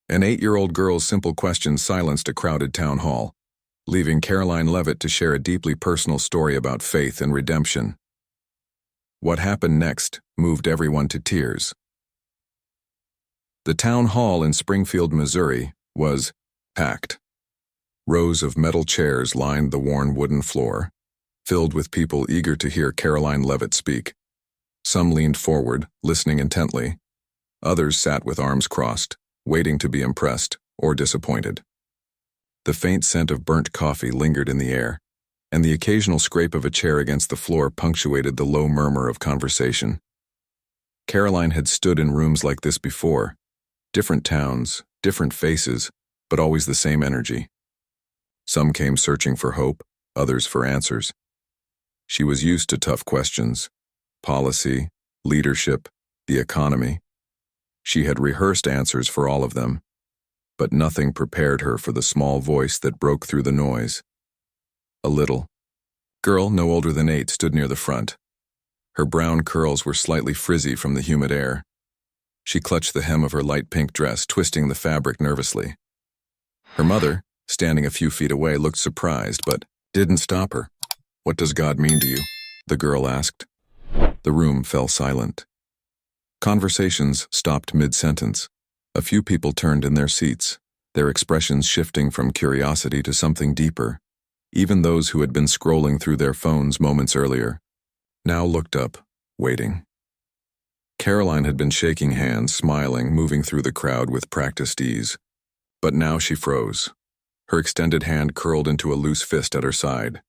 An 8-year-old girl's simple question silenced a crowded town hall, leaving Karoline Leavitt to share a deeply personal story about faith and redemption. What happened next moved everyone to tears. The town hall in Springfield, Missouri, was packed. Rows of metal chairs lined the worn wooden floor, filled with people eager to hear Karoline Leavitt speak. Some leaned forward, listening intently. Others sat with arms crossed, waiting to be impressed or disappointed. The faint scent of burnt coffee lingered in the air, and the occasional scrape of a chair against the floor punctuated the low murmur of conversation. Karoline had stood in rooms like this before. Different towns, different faces, but always the same energy. Some came searching for hope, others for answers. She was used to tough questions: policy, leadership, the economy. She had rehearsed answers for all of them, but nothing prepared her for the small voice that broke through the noise. A little girl, no older than 8, stood near the front. Her brown curls were slightly frizzy from the humid air. She clutched the hem of her light pink dress, twisting the fabric nervously. Her mother, standing a few feet away, looked surprised, but didn't stop her. "What does God mean to you?" the girl asked. The room fell silent. Conversations stopped mid-sentence. A few people turned in their seats, their expressions shifting from curiosity to something deeper. Even those who had been scrolling through their phones moments earlier now looked up, waiting. Karoline had been shaking hands, smiling, moving through the crowd with practiced ease. But now she froze. Her extended hand curled into a loose fist at her side.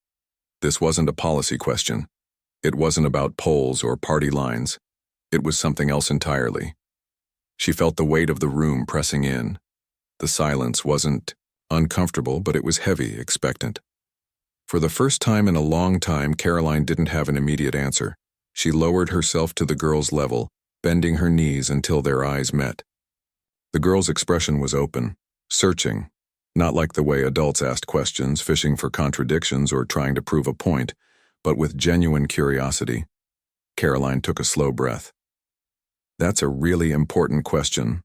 This wasn't a policy question. It wasn't about polls or party lines. It was something else entirely. She felt the weight of the room pressing in. The silence wasn't uncomfortable, but it was heavy, expectant. For the first time in a long time, Karoline didn't have an immediate answer. She lowered herself to the girl's level, bending her knees until their eyes met. The girl's expression was open, searching, not like the way adults asked questions, fishing for contradictions or trying to prove a point, but with genuine curiosity. Karoline took a slow breath. "That's a really important question,"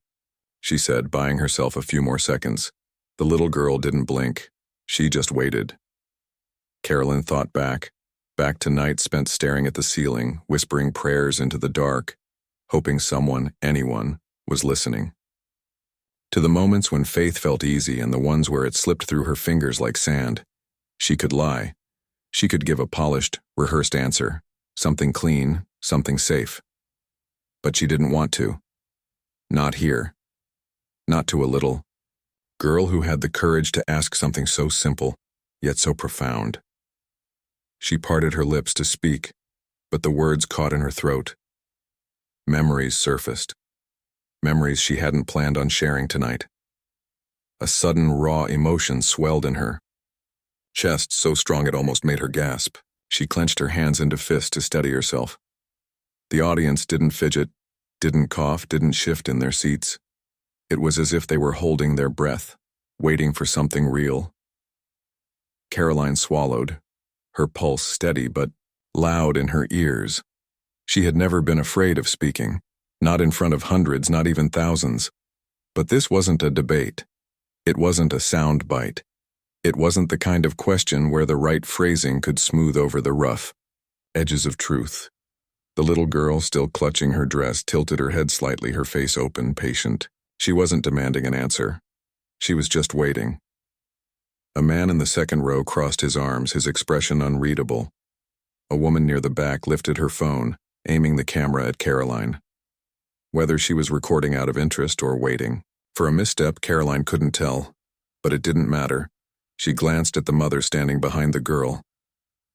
she said, buying herself a few more seconds. The little girl didn't blink. She just waited. Karoline thought back to nights spent staring at the ceiling, whispering prayers into the dark, hoping someone, anyone, was listening. To the moments when faith felt easy and the ones where it slipped through her fingers like sand. She could lie. She could give a polished, rehearsed answer, something clean, something safe. But she didn't want to. Not here. Not to a little girl who had the courage to ask something so simple, yet so profound. She parted her lips to speak, but the words caught in her throat. Memories surfaced. Memories she hadn't planned on sharing tonight. A sudden raw emotion swelled in her chest, so strong it almost made her gasp. She clenched her hands into fists to steady herself. The audience didn't fidget, didn't cough, didn't shift in their seats. It was as if they were holding their breath, waiting for something real. Karoline swallowed, her pulse steady but loud in her ears. She had never been afraid of speaking, not in front of hundreds, not even thousands. But this wasn't a debate. It wasn't a sound bite. It wasn't the kind of question where the right phrasing could smooth over the rough edges of truth. The little girl, still clutching her dress, tilted her head slightly, her face open, patient. She wasn't demanding an answer. She was just waiting. A man in the second row crossed his arms, his expression unreadable. A woman near the back lifted her phone, aiming the camera at Karoline. Whether she was recording out of interest or waiting for a misstep, Karoline couldn't tell. But it didn't matter. She glanced at the mother standing behind the girl.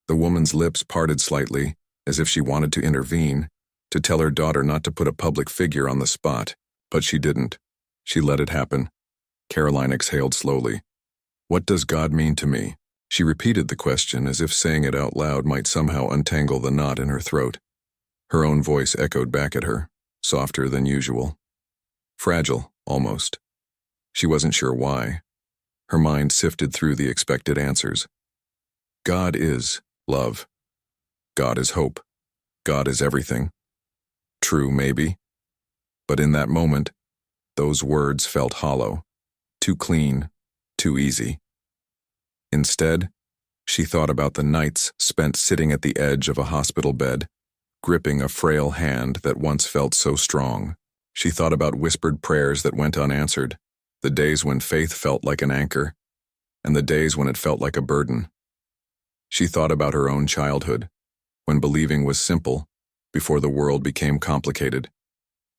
The woman's lips parted slightly, as if she wanted to intervene, to tell her daughter not to put a public figure on the spot. But she didn't. She let it happen. Karoline exhaled slowly. "What does God mean to me?" She repeated the question as if saying it out loud might somehow untangle the knot in her throat. Her own voice echoed back at her, softer than usual. Fragile, almost. She wasn't sure why. Her mind sifted through the expected answers. God is love. God is hope. God is everything. True, maybe. But in that moment, Those words felt hollow, too clean, too easy. Instead, she thought about the nights spent sitting at the edge of a hospital bed, gripping a frail hand that once felt so strong. She thought about whispered prayers that went unanswered, the days when faith felt like an anchor, and the days when it felt like a burden. She thought about her own childhood, when believing was simple, before the world became complicated.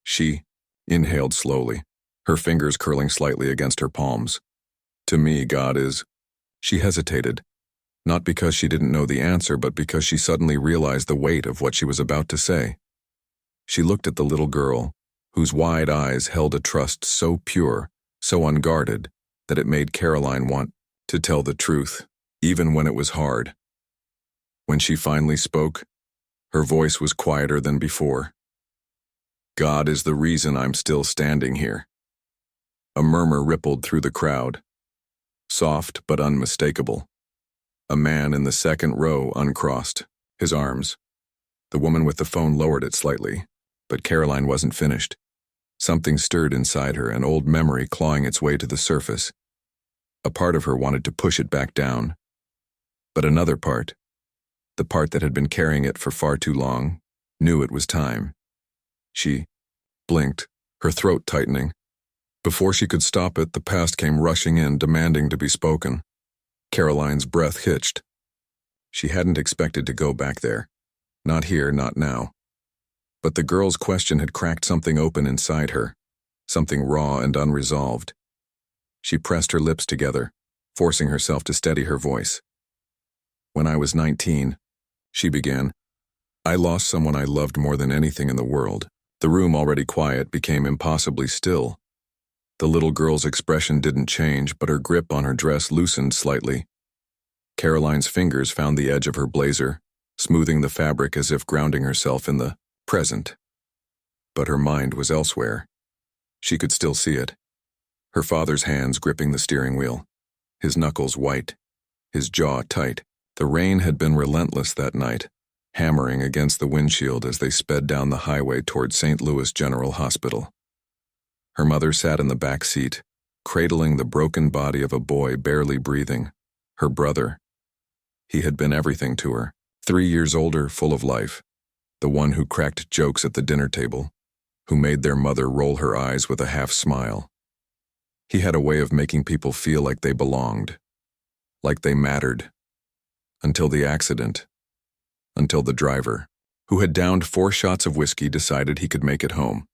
She inhaled slowly, her fingers curling slightly against her palms. To me, God is. She hesitated, not because she didn't know the answer, but because she suddenly realized the weight of what she was about to say. She looked at the little girl, whose wide eyes held a trust so pure, so unguarded, that it made Karoline want to tell the truth, even when it was hard. When she finally spoke, her voice was quieter than before. God is the reason I'm still standing here. A murmur rippled through the crowd, soft but unmistakable. A man in the second row uncrossed, his arms. The woman with the phone lowered it slightly, but Karoline wasn't finished. Something stirred inside her, an old memory clawing its way to the surface. A part of her wanted to push it back down. But another part, the part that had been carrying it for far too long, knew it was time. She blinked, her throat tightening. Before she could stop it, the past came rushing in, demanding to be spoken. Karoline's breath hitched. She hadn't expected to go back there. Not here, not now. But the girl's question had cracked something open inside her, something raw and unresolved. She pressed her lips together, forcing herself to steady her voice. When I was 19, she began, I lost someone I loved more than anything in the world. The room, already quiet, became impossibly still. The little girl's expression didn't change, but her grip on her dress loosened slightly. Karoline's fingers found the edge of her blazer, smoothing the fabric as if grounding herself in the present. But her mind was elsewhere. She could still see it. Her father's hands gripping the steering wheel, his knuckles white, his jaw tight. The rain had been relentless that night, hammering against the windshield as they sped down the highway toward St. Louis General Hospital. Her mother sat in the back seat, cradling the broken body of a boy barely breathing. Her brother. He had been everything to her. 3 years older, full of life. The one who cracked jokes at the dinner table, who made their mother roll her eyes with a half smile. He had a way of making people feel like they belonged, like they mattered. Until the accident. Until the driver, who had downed 4 shots of whiskey, decided he could make it home.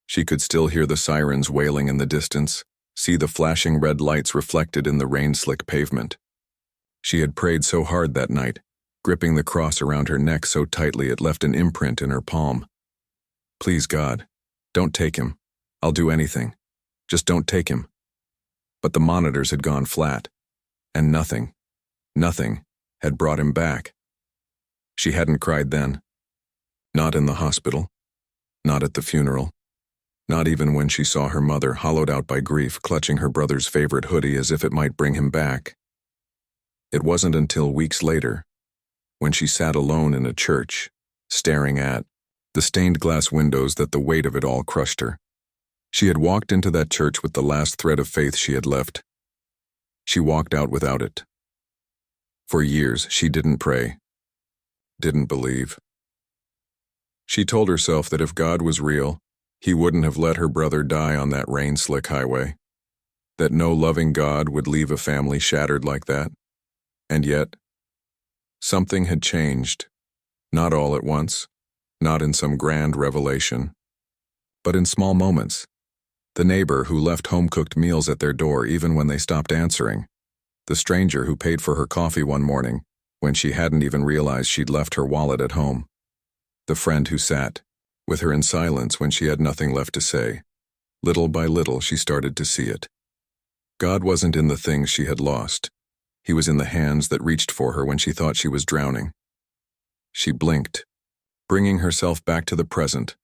She could still hear the sirens wailing in the distance, see the flashing red lights reflected in the rain-slick pavement. She had prayed so hard that night, gripping the cross around her neck so tightly it left an imprint in her palm. Please, God, don't take him. I'll do anything. Just don't take him. But the monitors had gone flat, and nothing had brought him back. She hadn't cried then. Not in the hospital. Not at the funeral. Not even when she saw her mother, hollowed out by grief, clutching her brother's favorite hoodie as if it might bring him back. It wasn't until weeks later, when she sat alone in a church, staring at the stained glass windows, that the weight of it all crushed her. She had walked into that church with the last thread of faith she had left. She walked out without it. For years, she didn't pray, didn't believe. She told herself that if God was real, he wouldn't have let her brother die on that rain-slick highway, that no loving God would leave a family shattered like that. And yet, something had changed, not all at once, not in some grand revelation, but in small moments. The neighbor who left home-cooked meals at their door even when they stopped answering. The stranger who paid for her coffee one morning when she hadn't even realized she'd left her wallet at home. The friend who sat with her in silence when she had nothing left to say. Little by little, she started to see it. God wasn't in the things she had lost. He was in the hands that reached for her when she thought she was drowning. She blinked, bringing herself back to the present,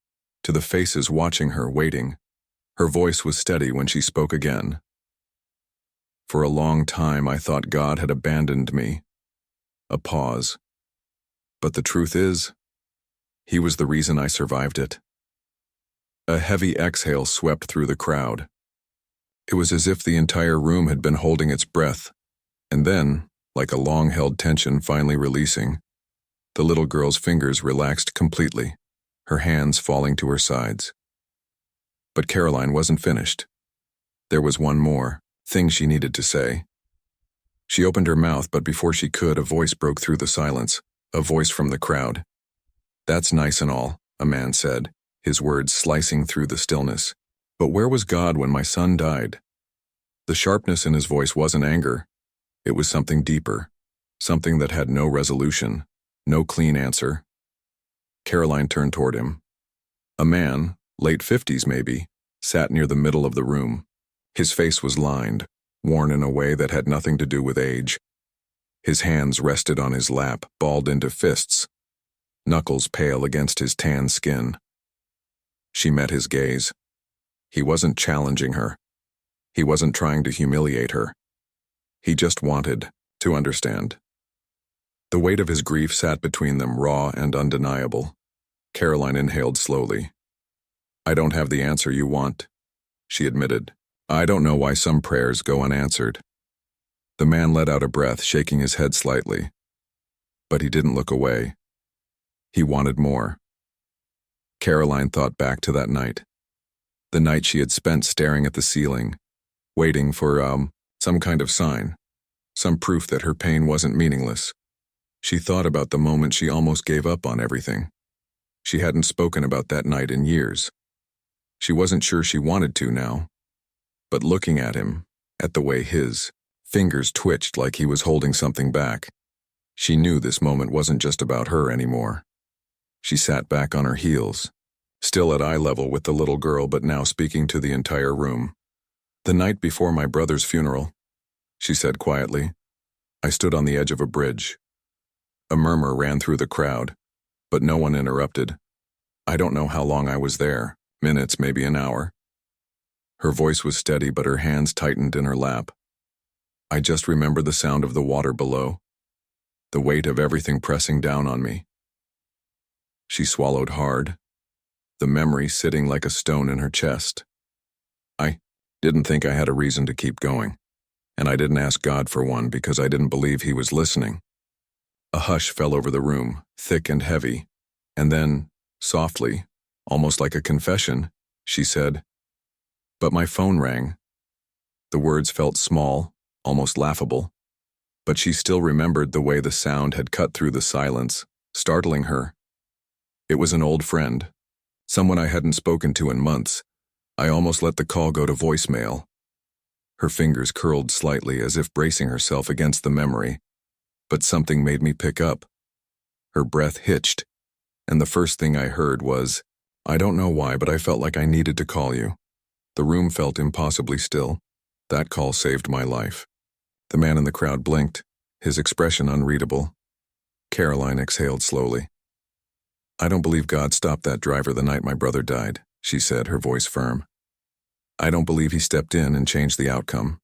to the faces watching her, waiting. Her voice was steady when she spoke again. For a long time, I thought God had abandoned me. A pause. But the truth is, he was the reason I survived it. A heavy exhale swept through the crowd. It was as if the entire room had been holding its breath, and then, like a long-held tension finally releasing, the little girl's fingers relaxed completely, her hands falling to her sides. But Karoline wasn't finished. There was one more thing she needed to say. She opened her mouth, but before she could, a voice broke through the silence, a voice from the crowd. "That's nice and all," a man said, his words slicing through the stillness. "But where was God when my son died?" The sharpness in his voice wasn't anger. It was something deeper, something that had no resolution, no clean answer. Karoline turned toward him. A man, late 50s maybe, sat near the middle of the room. His face was lined, worn in a way that had nothing to do with age. His hands rested on his lap, balled into fists, knuckles pale against his tan skin. She met his gaze. He wasn't challenging her. He wasn't trying to humiliate her. He just wanted to understand. The weight of his grief sat between them, raw and undeniable. Karoline inhaled slowly. "I don't have the answer you want," she admitted. "I don't know why some prayers go unanswered." The man let out a breath, shaking his head slightly. But he didn't look away. He wanted more. Karoline thought back to that night. The night she had spent staring at the ceiling, waiting for, some kind of sign, some proof that her pain wasn't meaningless. She thought about the moment she almost gave up on everything. She hadn't spoken about that night in years. She wasn't sure she wanted to now. But looking at him, at the way his fingers twitched like he was holding something back, she knew this moment wasn't just about her anymore. She sat back on her heels, still at eye level with the little girl, but now speaking to the entire room. "The night before my brother's funeral," she said quietly, "I stood on the edge of a bridge." A murmur ran through the crowd, but no one interrupted. "I don't know how long I was there, minutes, maybe an hour." Her voice was steady, but her hands tightened in her lap. "I just remember the sound of the water below, the weight of everything pressing down on me." She swallowed hard, the memory sitting like a stone in her chest. "I didn't think I had a reason to keep going, and I didn't ask God for one because I didn't believe he was listening." A hush fell over the room, thick and heavy, and then, softly, almost like a confession, she said, "But my phone rang." The words felt small, almost laughable, but she still remembered the way the sound had cut through the silence, startling her. It was an old friend, someone I hadn't spoken to in months. I almost let the call go to voicemail. Her fingers curled slightly as if bracing herself against the memory, but something made me pick up. Her breath hitched, and the first thing I heard was, "I don't know why, but I felt like I needed to call you." The room felt impossibly still. That call saved my life. The man in the crowd blinked, his expression unreadable. Karoline exhaled slowly. "I don't believe God stopped that driver the night my brother died," she said, her voice firm. "I don't believe he stepped in and changed the outcome."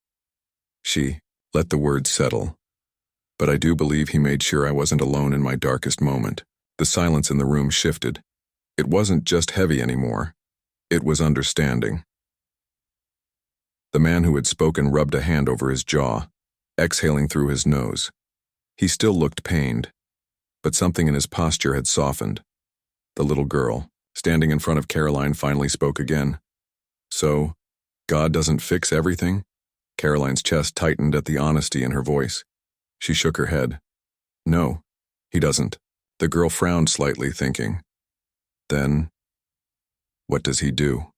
She let the words settle. "But I do believe he made sure I wasn't alone in my darkest moment." The silence in the room shifted. It wasn't just heavy anymore. It was understanding. The man who had spoken rubbed a hand over his jaw, exhaling through his nose. He still looked pained, but something in his posture had softened. The little girl, standing in front of Karoline, finally spoke again. "So, God doesn't fix everything?" Karoline's chest tightened at the honesty in her voice. She shook her head. "No, he doesn't." The girl frowned slightly, thinking. "Then, what does he do?"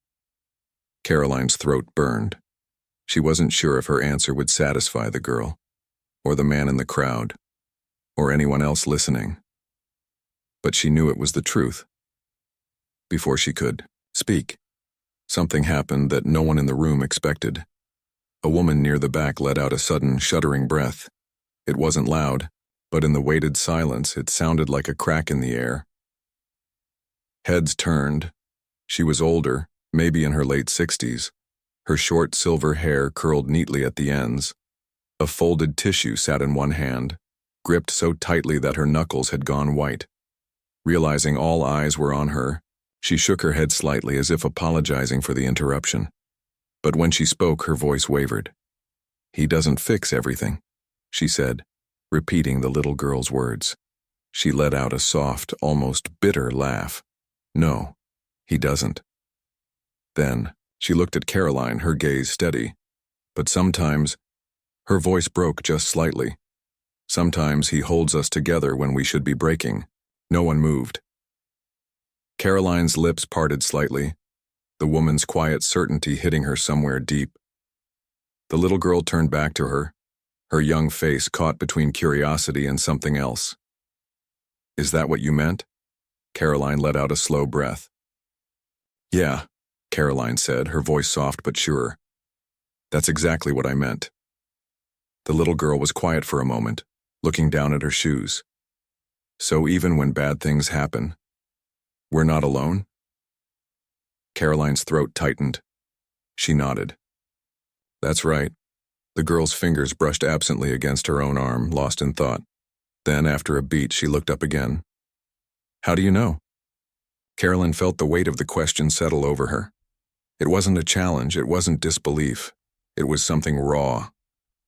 Karoline's throat burned. She wasn't sure if her answer would satisfy the girl, or the man in the crowd, or anyone else listening. But she knew it was the truth. Before she could speak, something happened that no one in the room expected. A woman near the back let out a sudden, shuddering breath. It wasn't loud, but in the weighted silence, it sounded like a crack in the air. Heads turned. She was older, maybe in her late 60s. Her short silver hair curled neatly at the ends. A folded tissue sat in one hand, gripped so tightly that her knuckles had gone white. Realizing all eyes were on her, She shook her head slightly as if apologizing for the interruption. But when she spoke, her voice wavered. "He doesn't fix everything," she said, repeating the little girl's words. She let out a soft, almost bitter laugh. "No, he doesn't." Then, she looked at Karoline, her gaze steady. "But sometimes," her voice broke just slightly, "sometimes he holds us together when we should be breaking." No one moved. Karoline's lips parted slightly, the woman's quiet certainty hitting her somewhere deep. The little girl turned back to her, her young face caught between curiosity and something else. "Is that what you meant?" Karoline let out a slow breath. "Yeah," Karoline said, her voice soft but sure. "That's exactly what I meant." The little girl was quiet for a moment, looking down at her shoes. "So even when bad things happen, we're not alone?" Karoline's throat tightened. She nodded. "That's right." The girl's fingers brushed absently against her own arm, lost in thought. Then, after a beat, she looked up again. "How do you know?" Karoline felt the weight of the question settle over her. It wasn't a challenge, it wasn't disbelief. It was something raw,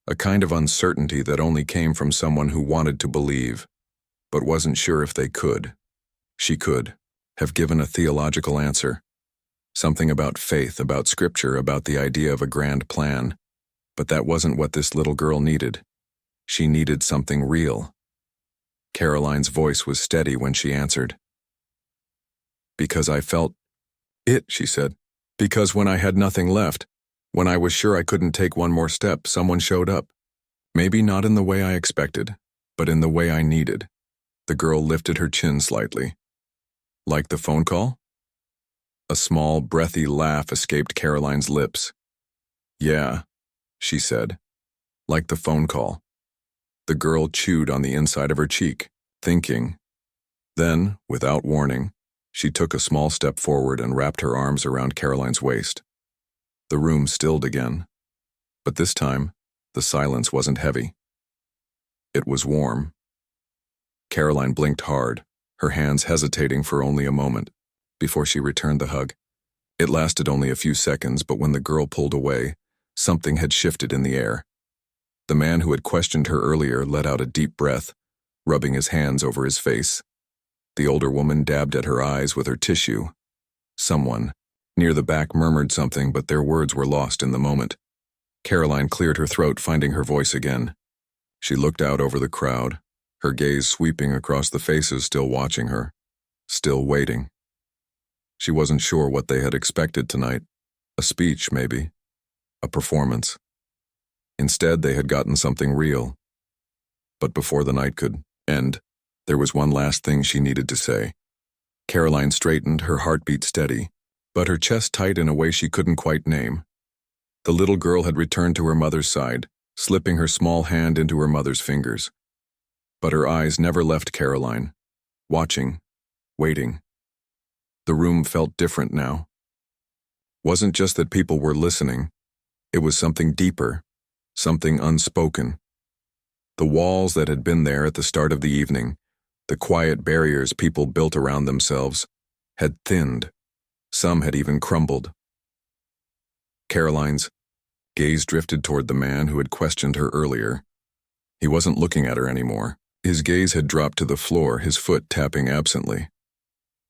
a kind of uncertainty that only came from someone who wanted to believe, but wasn't sure if they could. She could have given a theological answer, something about faith, about scripture, about the idea of a grand plan, but that wasn't what this little girl needed. She needed something real. Karoline's voice was steady when she answered. "Because I felt it," she said. "Because when I had nothing left, when I was sure I couldn't take one more step, someone showed up. Maybe not in the way I expected, but in the way I needed." The girl lifted her chin slightly. "Like the phone call?" A small, breathy laugh escaped Karoline's lips. "Yeah," she said, "like the phone call." The girl chewed on the inside of her cheek, thinking. Then, without warning, she took a small step forward and wrapped her arms around Karoline's waist. The room stilled again, but this time, the silence wasn't heavy. It was warm. Karoline blinked hard, her hands hesitating for only a moment, before she returned the hug. It lasted only a few seconds, but when the girl pulled away, something had shifted in the air. The man who had questioned her earlier let out a deep breath, rubbing his hands over his face. The older woman dabbed at her eyes with her tissue. Someone, near the back, murmured something, but their words were lost in the moment. Karoline cleared her throat, finding her voice again. She looked out over the crowd, her gaze sweeping across the faces still watching her, still waiting. She wasn't sure what they had expected tonight. A speech, maybe. A performance. Instead, they had gotten something real. But before the night could end, there was one last thing she needed to say. Karoline straightened, her heartbeat steady, but her chest tight in a way she couldn't quite name. The little girl had returned to her mother's side, slipping her small hand into her mother's fingers. But her eyes never left Karoline, watching, waiting. The room felt different now. Wasn't just that people were listening, it was something deeper, something unspoken. The walls that had been there at the start of the evening, the quiet barriers people built around themselves, had thinned. Some had even crumbled. Karoline's gaze drifted toward the man who had questioned her earlier. He wasn't looking at her anymore. His gaze had dropped to the floor, his foot tapping absently.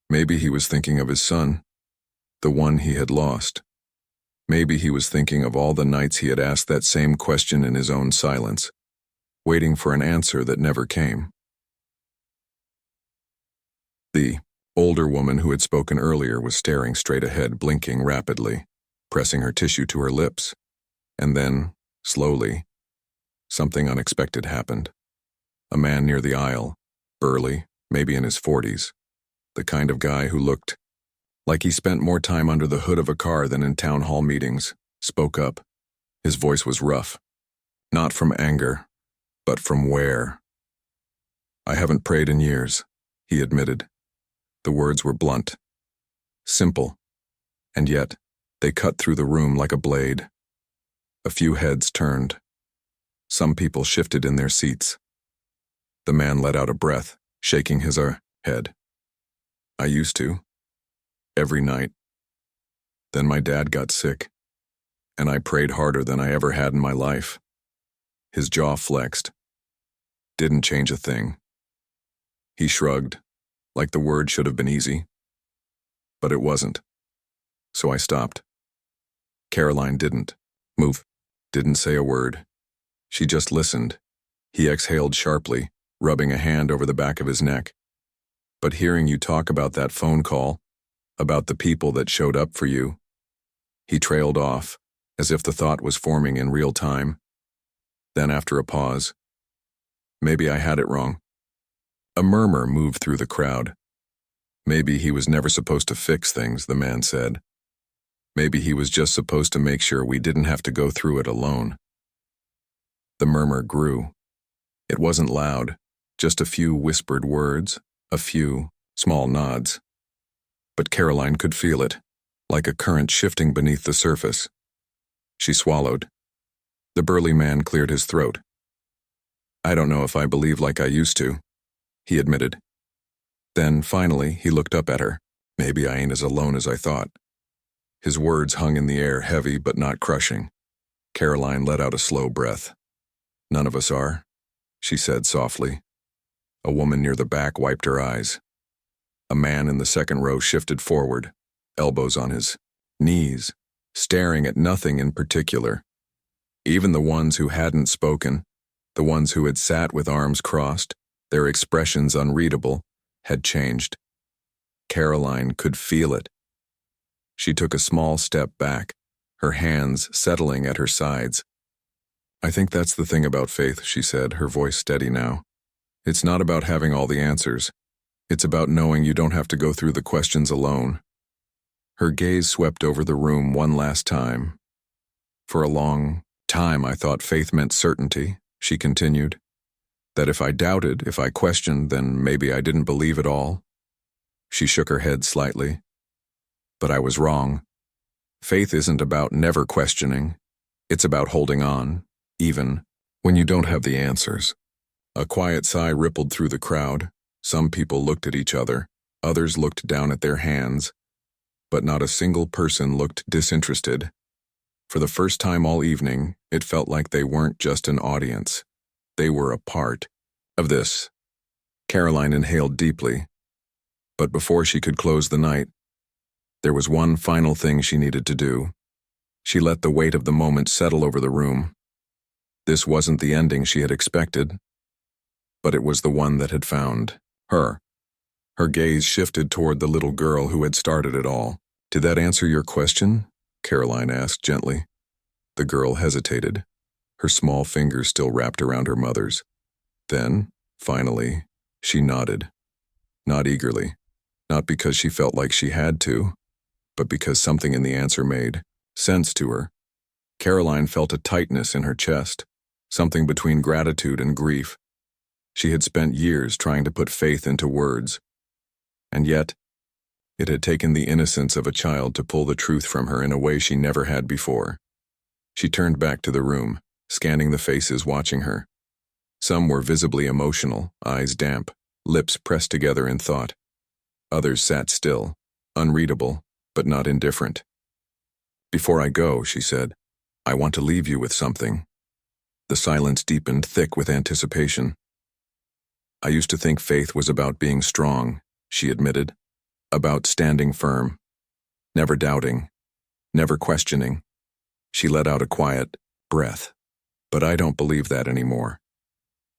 Maybe he was thinking of his son, the one he had lost. Maybe he was thinking of all the nights he had asked that same question in his own silence, waiting for an answer that never came. The older woman who had spoken earlier was staring straight ahead, blinking rapidly, pressing her tissue to her lips. And then, slowly, something unexpected happened. A man near the aisle, burly, maybe in his 40s, the kind of guy who looked like he spent more time under the hood of a car than in town hall meetings, spoke up. His voice was rough. Not from anger, but from where. "I haven't prayed in years," he admitted. The words were blunt, simple, and yet they cut through the room like a blade. A few heads turned. Some people shifted in their seats. The man let out a breath, shaking his head. "I used to." every night. Then my dad got sick, and I prayed harder than I ever had in my life. His jaw flexed. Didn't change a thing. He shrugged, like the word should have been easy. But it wasn't. So I stopped. Karoline didn't move, didn't say a word. She just listened. He exhaled sharply, rubbing a hand over the back of his neck. But hearing you talk about that phone call, about the people that showed up for you, he trailed off, as if the thought was forming in real time. Then after a pause, maybe I had it wrong. A murmur moved through the crowd. Maybe he was never supposed to fix things, the man said. Maybe he was just supposed to make sure we didn't have to go through it alone. The murmur grew. It wasn't loud, just a few whispered words, a few small nods. But Karoline could feel it, like a current shifting beneath the surface. She swallowed. The burly man cleared his throat. I don't know if I believe like I used to, he admitted. Then, finally, he looked up at her. Maybe I ain't as alone as I thought. His words hung in the air, heavy but not crushing. Karoline let out a slow breath. None of us are, she said softly. A woman near the back wiped her eyes. A man in the second row shifted forward, elbows on his knees, staring at nothing in particular. Even the ones who hadn't spoken, the ones who had sat with arms crossed, their expressions unreadable, had changed. Karoline could feel it. She took a small step back, her hands settling at her sides. I think that's the thing about faith, she said, her voice steady now. It's not about having all the answers. It's about knowing you don't have to go through the questions alone. Her gaze swept over the room one last time. For a long time I thought faith meant certainty, she continued. That if I doubted, if I questioned, then maybe I didn't believe at all. She shook her head slightly. But I was wrong. Faith isn't about never questioning. It's about holding on, even when you don't have the answers. A quiet sigh rippled through the crowd. Some people looked at each other. Others looked down at their hands. But not a single person looked disinterested. For the first time all evening, it felt like they weren't just an audience. They were a part of this. Karoline inhaled deeply. But before she could close the night, there was one final thing she needed to do. She let the weight of the moment settle over the room. This wasn't the ending she had expected, but it was the one that had found her. Her gaze shifted toward the little girl who had started it all. Did that answer your question? Karoline asked gently. The girl hesitated, her small fingers still wrapped around her mother's. Then, finally, she nodded. Not eagerly, not because she felt like she had to, but because something in the answer made sense to her. Karoline felt a tightness in her chest, something between gratitude and grief. She had spent years trying to put faith into words, and yet, it had taken the innocence of a child to pull the truth from her in a way she never had before. She turned back to the room, scanning the faces watching her. Some were visibly emotional, eyes damp, lips pressed together in thought. Others sat still, unreadable, but not indifferent. Before I go, she said, I want to leave you with something. The silence deepened, thick with anticipation. I used to think faith was about being strong, she admitted, about standing firm, never doubting, never questioning. She let out a quiet breath. But I don't believe that anymore.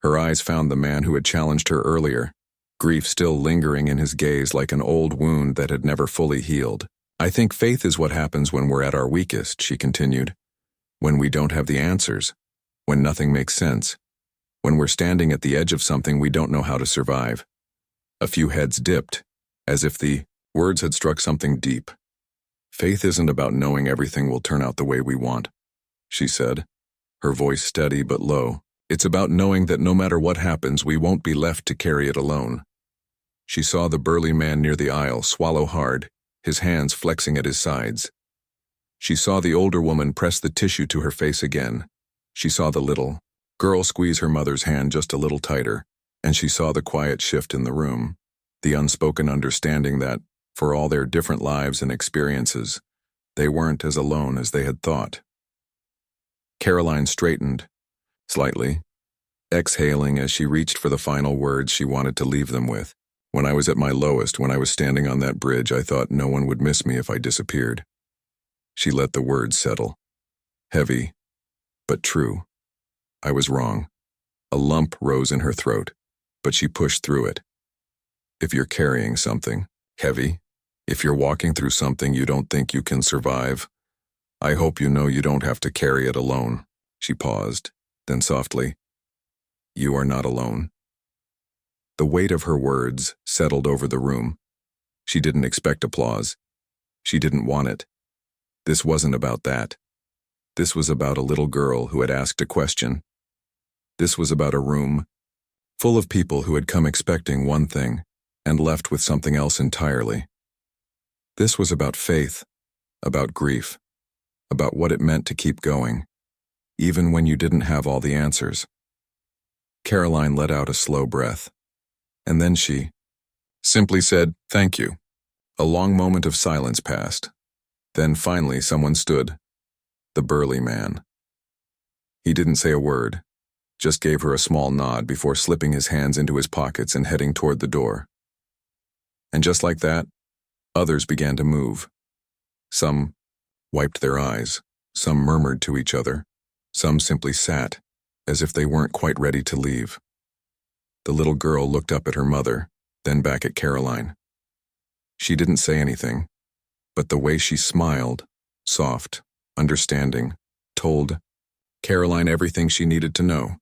Her eyes found the man who had challenged her earlier, grief still lingering in his gaze like an old wound that had never fully healed. I think faith is what happens when we're at our weakest, she continued. When we don't have the answers, when nothing makes sense, when we're standing at the edge of something we don't know how to survive. A few heads dipped, as if the words had struck something deep. Faith isn't about knowing everything will turn out the way we want, she said, her voice steady but low. It's about knowing that no matter what happens, we won't be left to carry it alone. She saw the burly man near the aisle swallow hard, his hands flexing at his sides. She saw the older woman press the tissue to her face again. She saw the little girl squeeze her mother's hand just a little tighter, and she saw the quiet shift in the room, the unspoken understanding that, For all their different lives and experiences, they weren't as alone as they had thought. Karoline straightened, slightly, exhaling as she reached for the final words she wanted to leave them with. When I was at my lowest, when I was standing on that bridge, I thought no one would miss me if I disappeared. She let the words settle. Heavy, but true. I was wrong. A lump rose in her throat, but she pushed through it. If you're carrying something heavy, if you're walking through something you don't think you can survive, I hope you know you don't have to carry it alone. She paused, then softly, you are not alone. The weight of her words settled over the room. She didn't expect applause. She didn't want it. This wasn't about that. This was about a little girl who had asked a question. This was about a room full of people who had come expecting one thing and left with something else entirely. This was about faith, about grief, about what it meant to keep going, even when you didn't have all the answers. Karoline let out a slow breath, and then she simply said, "Thank you." A long moment of silence passed. Then finally someone stood, the burly man. He didn't say a word, just gave her a small nod before slipping his hands into his pockets and heading toward the door. And just like that, others began to move. Some wiped their eyes, some murmured to each other, some simply sat, as if they weren't quite ready to leave. The little girl looked up at her mother, then back at Karoline. She didn't say anything, but the way she smiled, soft, understanding, told Karoline everything she needed to know.